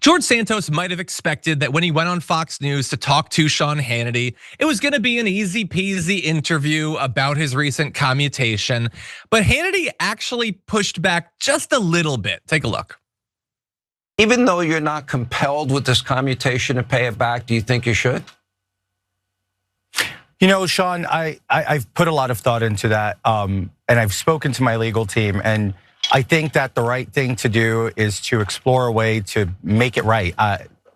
George Santos might have expected that when he went on Fox News to talk to Sean Hannity, it was gonna be an easy peasy interview about his recent commutation. But Hannity actually pushed back just a little bit. Take a look. Even though you're not compelled with this commutation to pay it back, do you think you should? You know, Sean, I've put a lot of thought into that, and I've spoken to my legal team, and I think that the right thing to do is to explore a way to make it right.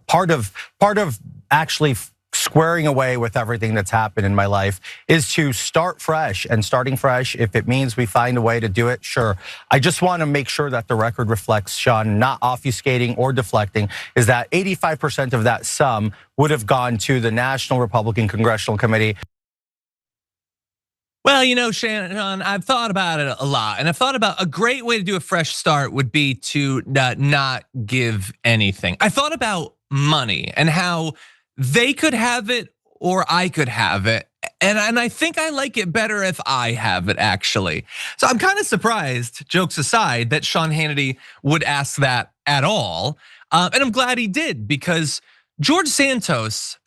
Part of actually squaring away with everything that's happened in my life is to start fresh, and starting fresh, if it means we find a way to do it, sure. I just want to make sure that the record reflects, Sean, not obfuscating or deflecting, is that 85% of that sum would have gone to the National Republican Congressional Committee. Well, you know, Shannon, I've thought about it a lot, and I've thought about a great way to do a fresh start would be to not give anything. I thought about money and how they could have it or I could have it. And I think I like it better if I have it, actually. So I'm kind of surprised, jokes aside, that Sean Hannity would ask that at all. And I'm glad he did, because George Santos,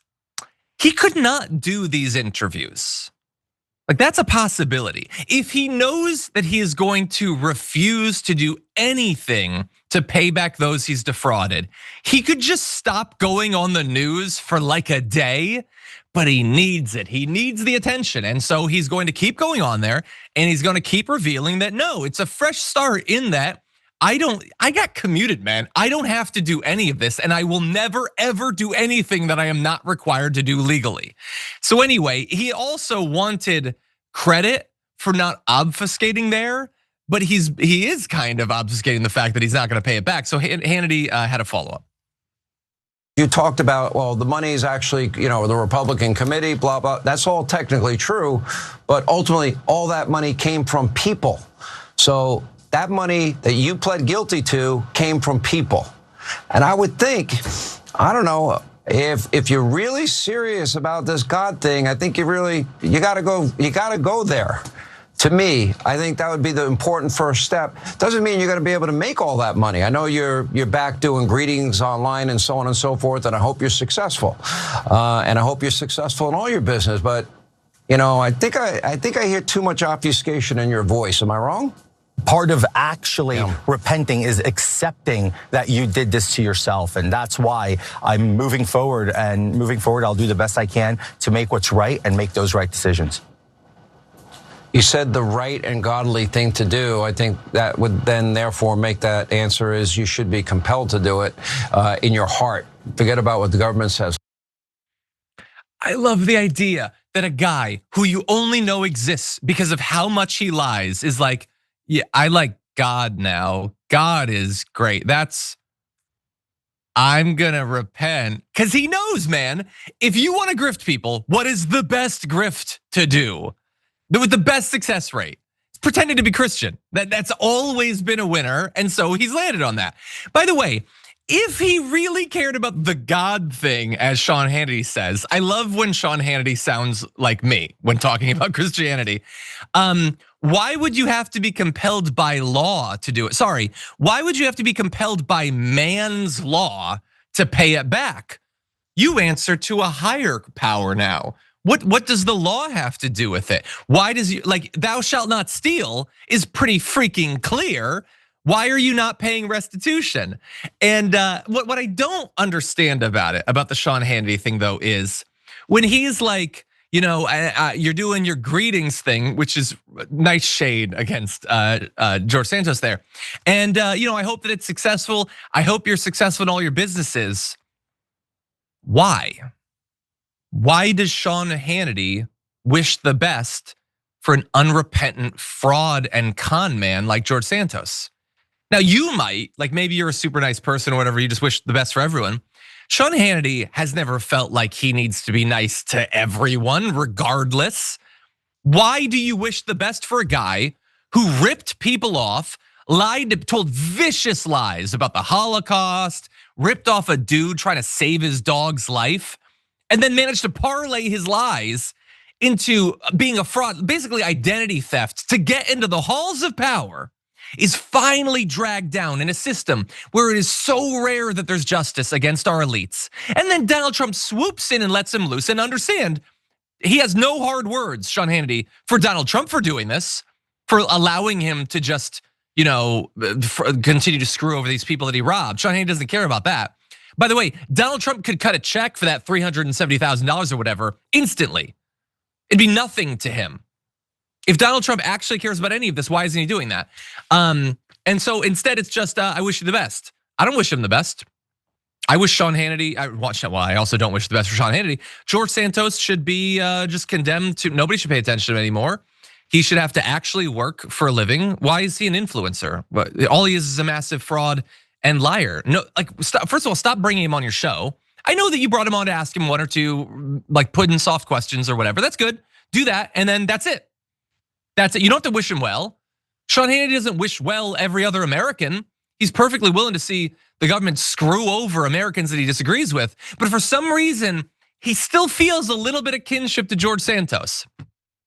he could not do these interviews. Like, that's a possibility. If he knows that he is going to refuse to do anything to pay back those he's defrauded, he could just stop going on the news for like a day, but he needs it. He needs the attention. And so he's going to keep going on there, and he's going to keep revealing that, no, it's a fresh start in that I got commuted, man. I don't have to do any of this, and I will never ever do anything that I am not required to do legally. So anyway, he also wanted credit for not obfuscating there, but he is kind of obfuscating the fact that he's not gonna pay it back. So Hannity had a follow-up. You talked about, well, the money is actually, the Republican committee, blah, blah. That's all technically true, but ultimately all that money came from people. So that money that you pled guilty to came from people. And I would think, I don't know, if you're really serious about this God thing, I think you gotta go there. To me, I think that would be the important first step. Doesn't mean you're gonna be able to make all that money. I know you're back doing greetings online and so on and so forth, and I hope you're successful. And I hope you're successful in all your business, but I think I hear too much obfuscation in your voice. Am I wrong? Part of actually repenting is accepting that you did this to yourself. And that's why I'm moving forward, and moving forward, I'll do the best I can to make what's right and make those right decisions. You said the right and godly thing to do. I think that would then therefore make that answer is you should be compelled to do it in your heart. Forget about what the government says. I love the idea that a guy who you only know exists because of how much he lies is like, yeah, I like God now. God is great. I'm gonna repent. Cause he knows, man, if you wanna grift people, what is the best grift to do? With the best success rate? It's pretending to be Christian. That's always been a winner, and so he's landed on that. By the way, if he really cared about the God thing, as Sean Hannity says, I love when Sean Hannity sounds like me when talking about Christianity. Why would you have to be compelled by law to do it? Sorry, why would you have to be compelled by man's law to pay it back? You answer to a higher power now. What does the law have to do with it? Why does thou shalt not steal is pretty freaking clear. Why are you not paying restitution? And what I don't understand about the Sean Hannity thing though, is when he's like, you're doing your greetings thing, which is nice shade against George Santos there. And I hope that it's successful. I hope you're successful in all your businesses. Why? Why does Sean Hannity wish the best for an unrepentant fraud and con man like George Santos? Now you might, maybe you're a super nice person or whatever, you just wish the best for everyone. Sean Hannity has never felt like he needs to be nice to everyone regardless. Why do you wish the best for a guy who ripped people off, told vicious lies about the Holocaust, ripped off a dude trying to save his dog's life, and then managed to parlay his lies into being a fraud, basically identity theft, to get into the halls of power is finally dragged down in a system where it is so rare that there's justice against our elites. And then Donald Trump swoops in and lets him loose. And understand, he has no hard words, Sean Hannity, for Donald Trump for doing this, for allowing him to just, continue to screw over these people that he robbed. Sean Hannity doesn't care about that. By the way, Donald Trump could cut a check for that $370,000 or whatever instantly. It'd be nothing to him. If Donald Trump actually cares about any of this, why isn't he doing that? And so instead, it's just, I wish you the best. I don't wish him the best. I wish Sean Hannity, I also don't wish the best for Sean Hannity. George Santos should be just condemned to, nobody should pay attention to him anymore. He should have to actually work for a living. Why is he an influencer? All he is a massive fraud and liar. No, first of all, stop bringing him on your show. I know that you brought him on to ask him one or two, put in soft questions or whatever. That's good. Do that, and then that's it. That's it. You don't have to wish him well. Sean Hannity doesn't wish well every other American. He's perfectly willing to see the government screw over Americans that he disagrees with. But for some reason, he still feels a little bit of kinship to George Santos.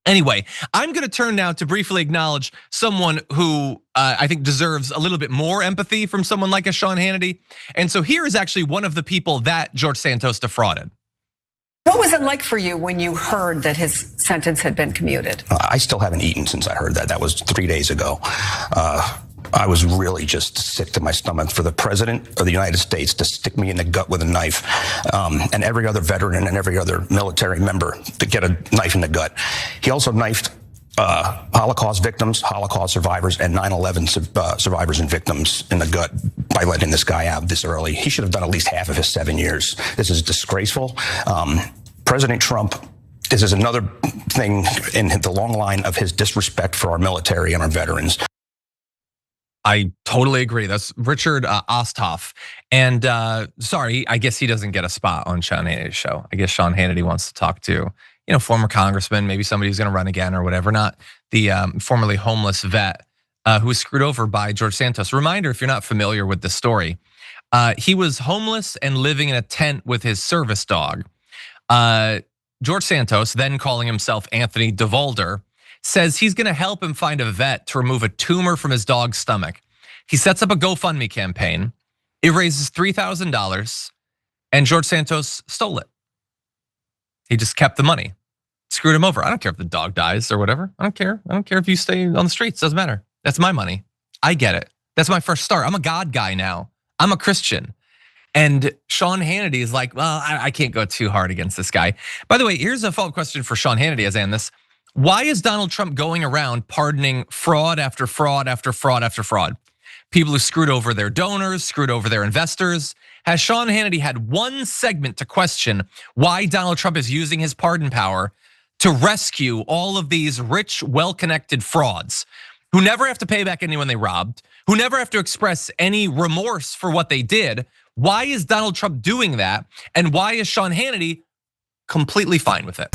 Anyway, I'm gonna turn now to briefly acknowledge someone who I think deserves a little bit more empathy from someone like a Sean Hannity. And so here is actually one of the people that George Santos defrauded. What was it like for you when you heard that his sentence had been commuted? I still haven't eaten since I heard that. That was 3 days ago. I was really just sick to my stomach for the president of the United States to stick me in the gut with a knife, and every other veteran and every other military member to get a knife in the gut. He also knifed Holocaust victims, Holocaust survivors, and 9/11 survivors and victims in the gut by letting this guy out this early. He should have done at least half of his 7 years. This is disgraceful. President Trump, this is another thing in the long line of his disrespect for our military and our veterans. I totally agree. That's Richard Osthoff. And sorry, I guess he doesn't get a spot on Sean Hannity's show. I guess Sean Hannity wants to talk to, former congressman, maybe somebody who's gonna run again or whatever, not the formerly homeless vet who was screwed over by George Santos. Reminder, if you're not familiar with this story, he was homeless and living in a tent with his service dog. George Santos, then calling himself Anthony DeVolder, says he's gonna help him find a vet to remove a tumor from his dog's stomach. He sets up a GoFundMe campaign. It raises $3,000 and George Santos stole it. He just kept the money, screwed him over. I don't care if the dog dies or whatever. I don't care. I don't care if you stay on the streets, doesn't matter. That's my money. I get it. That's my first start. I'm a God guy now. I'm a Christian. And Sean Hannity is like, well, I can't go too hard against this guy. By the way, here's a follow-up question for Sean Hannity as I end this. Why is Donald Trump going around pardoning fraud after fraud after fraud after fraud? People who screwed over their donors, screwed over their investors. Has Sean Hannity had one segment to question why Donald Trump is using his pardon power to rescue all of these rich, well-connected frauds who never have to pay back anyone they robbed, who never have to express any remorse for what they did? Why is Donald Trump doing that? And why is Sean Hannity completely fine with it?